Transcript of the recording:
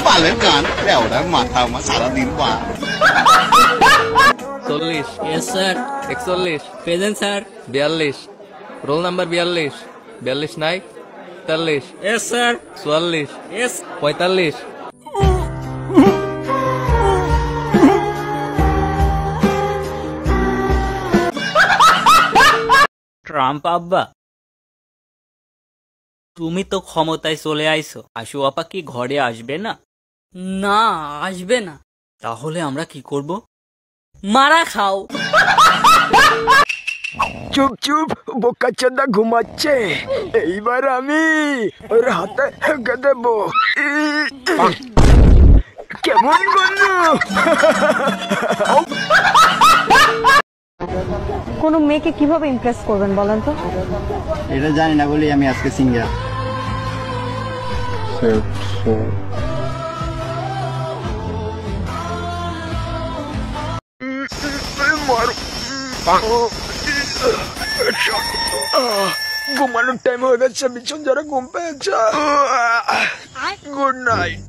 বালের গান লেওড়ার মাথা আমার সারাদিন পা 40 yes sir 41 present sir 42 roll number 42 42 নাই 43 यस सर 44 यस 45 ট্রাম্প আব্বা তুমি তো ক্ষমতায় চলে আইছো আশু আপা কি ঘরে আসবে না? না আসবে না। তাহলে আমরা কি করব? মারা খাও। চুপ চুপ বোকাচোদা ঘুমাচ্ছে, এইবার আমি ওর হাতে হেঁকে দেব। কেমন বন্ধু? কোনো মেয়েকে কিভাবে ইমপ্রেস করবেন বলেন তো? এটা জানি না বলি আমি আজকে সিঙ্গেল। ঘুমানোর টাইম হয়ে গেছে, বিছন যারা ঘুম পেয়েছে। Good night.